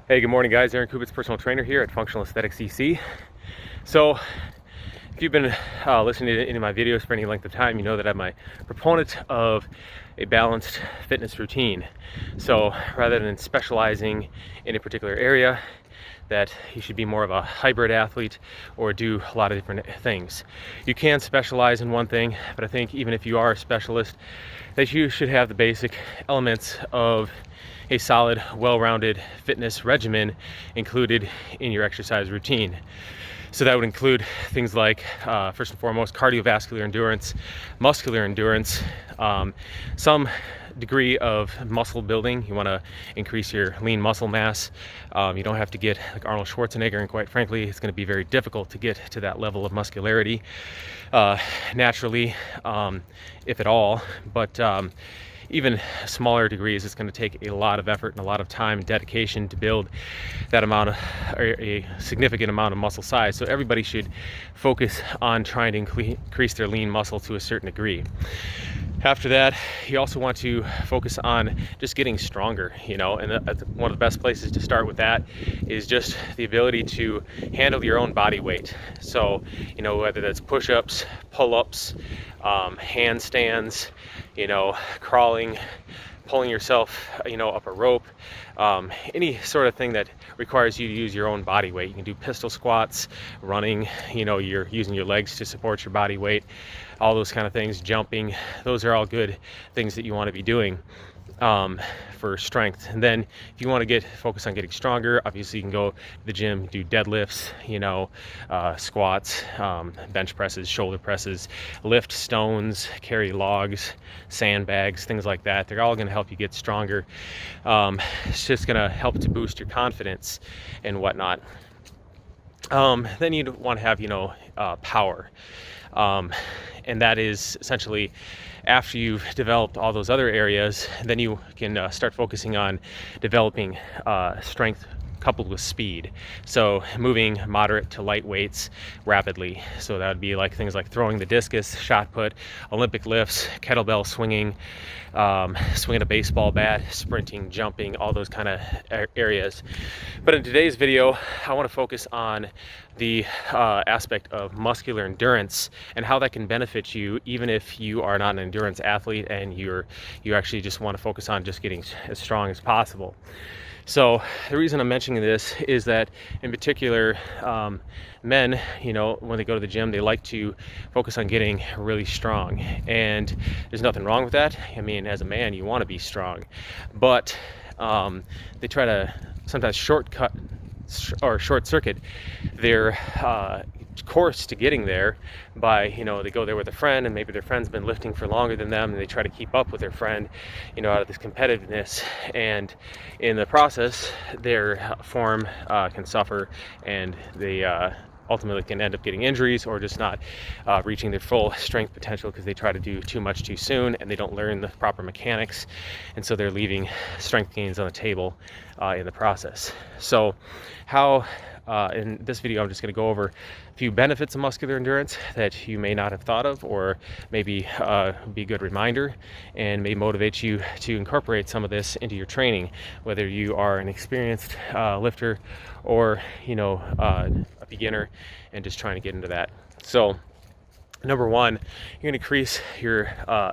Hey, good morning guys. Aaron Kubitz, personal trainer here at Functional Aesthetics EC. So if you've been listening to any of my videos for any length of time, you know that I'm a proponent of a balanced fitness routine. So rather than specializing in a particular area, that you should be more of a hybrid athlete or do a lot of different things. You can specialize in one thing, but I think even if you are a specialist, that you should have the basic elements of a solid, well-rounded fitness regimen included in your exercise routine. So that would include things like, first and foremost, cardiovascular endurance, muscular endurance, some degree of muscle building. You want to increase your lean muscle mass. You don't have to get like Arnold Schwarzenegger, and quite frankly, it's going to be very difficult to get to that level of muscularity naturally, if at all. But even smaller degrees, it's going to take a lot of effort and a lot of time and dedication to build that amount of, or a significant amount of muscle size. So everybody should focus on trying to increase their lean muscle to a certain degree. After that, you also want to focus on just getting stronger, and one of the best places to start with that is just the ability to handle your own body weight. So, whether that's push-ups, pull-ups, handstands, crawling, pulling yourself, up a rope, any sort of thing that requires you to use your own body weight. You can do pistol squats, running, you're using your legs to support your body weight, all those kind of things, jumping. Those are all good things that you want to be doing for strength. And then if you want to focus on getting stronger, obviously you can go to the gym, do deadlifts, squats, bench presses, shoulder presses, lift stones, carry logs, sandbags, things like that. They're all going to help you get stronger. It's just going to help to boost your confidence and whatnot. Then you'd want to have, power. And that is essentially after you've developed all those other areas, then you can start focusing on developing strength coupled with speed. So moving moderate to light weights rapidly. So that would be like things like throwing the discus, shot put, Olympic lifts, kettlebell swinging, swinging a baseball bat, sprinting, jumping, all those kind of areas. But in today's video, I want to focus on the aspect of muscular endurance and how that can benefit you even if you are not an endurance athlete and you actually just want to focus on just getting as strong as possible. So the reason I'm mentioning this is that in particular, men, when they go to the gym, they like to focus on getting really strong, and there's nothing wrong with that. I mean, as a man, you want to be strong, but they try to sometimes short circuit their course to getting there by, they go there with a friend, and maybe their friend's been lifting for longer than them, and they try to keep up with their friend, out of this competitiveness, and in the process their form can suffer, and they ultimately can end up getting injuries or just not reaching their full strength potential because they try to do too much too soon and they don't learn the proper mechanics, and so they're leaving strength gains on the table in the process. So how in this video I'm just going to go over a few benefits of muscular endurance that you may not have thought of, or maybe be a good reminder and may motivate you to incorporate some of this into your training, whether you are an experienced lifter or a beginner and just trying to get into that. So number one, you're going to increase your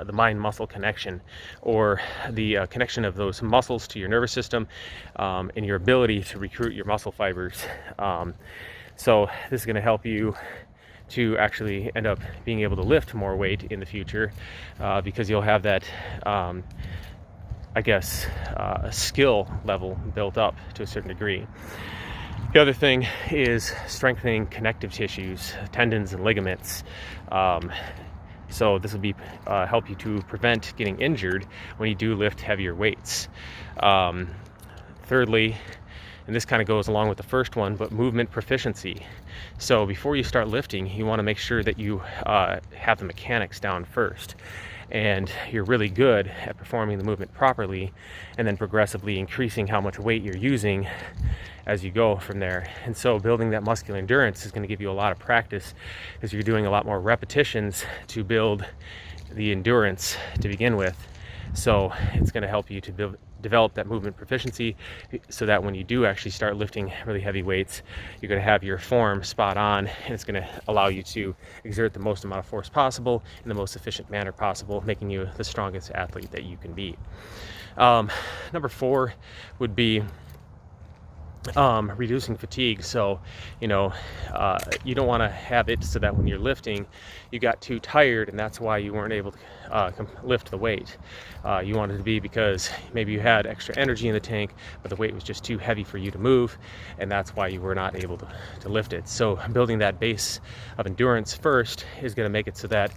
the mind-muscle connection, or the connection of those muscles to your nervous system, and your ability to recruit your muscle fibers. So this is going to help you to actually end up being able to lift more weight in the future, because you'll have that skill level built up to a certain degree. The other thing is strengthening connective tissues, tendons and ligaments. So this will be help you to prevent getting injured when you do lift heavier weights. Thirdly, and this kind of goes along with the first one, but movement proficiency. So before you start lifting, you want to make sure that you have the mechanics down first, and you're really good at performing the movement properly, and then progressively increasing how much weight you're using as you go from there. And so building that muscular endurance is going to give you a lot of practice, because you're doing a lot more repetitions to build the endurance to begin with. So it's going to help you to develop that movement proficiency, so that when you do actually start lifting really heavy weights, you're going to have your form spot on, and it's going to allow you to exert the most amount of force possible in the most efficient manner possible, making you the strongest athlete that you can be. Number 4 would be reducing fatigue. So, you know, you don't want to have it so that when you're lifting, you got too tired, and that's why you weren't able to lift the weight. You wanted to be because maybe you had extra energy in the tank, but the weight was just too heavy for you to move, and that's why you were not able to lift it. So building that base of endurance first is going to make it so that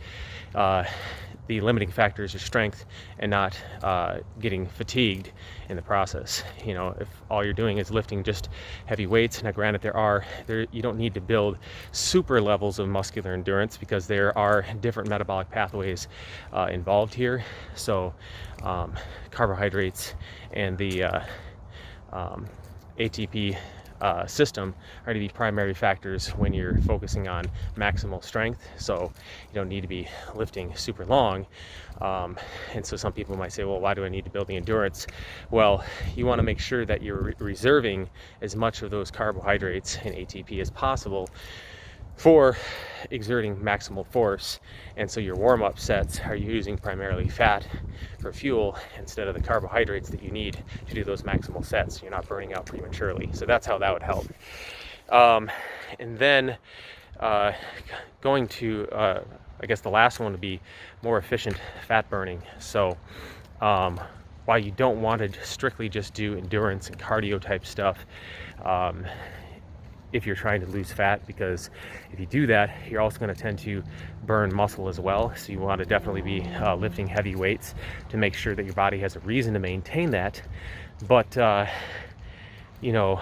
the limiting factor is your strength, and not getting fatigued in the process. You know, if all you're doing is lifting just heavy weights, now granted you don't need to build super levels of muscular endurance, because there are different metabolic pathways involved here. So carbohydrates and the ATP system are going to be primary factors when you're focusing on maximal strength. So you don't need to be lifting super long. And so some people might say, well, why do I need to build the endurance? Well, you want to make sure that you're reserving as much of those carbohydrates and ATP as possible for exerting maximal force. And so your warm-up sets are using primarily fat for fuel instead of the carbohydrates that you need to do those maximal sets. You're not burning out prematurely. So that's how that would help. And then going to I guess the last one would be more efficient fat burning. So while you don't want to strictly just do endurance and cardio type stuff, if you're trying to lose fat, because if you do that, you're also going to tend to burn muscle as well. So you want to definitely be lifting heavy weights to make sure that your body has a reason to maintain that. But you know,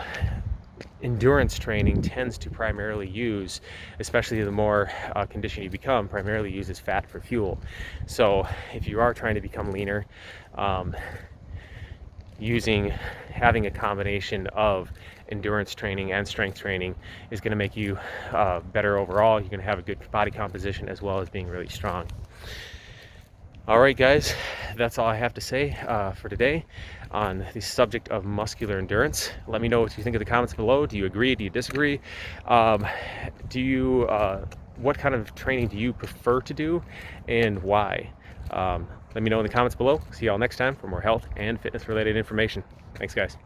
endurance training tends to primarily use, especially the more conditioned you become, primarily uses fat for fuel. So if you are trying to become leaner, having a combination of endurance training and strength training is going to make you better overall. You're going to have a good body composition as well as being really strong. All right, guys, that's all I have to say for today on the subject of muscular endurance. Let me know what you think in the comments below. Do you agree? Do you disagree? What kind of training do you prefer to do, and why? Let me know in the comments below. See y'all next time for more health and fitness related information. Thanks, guys.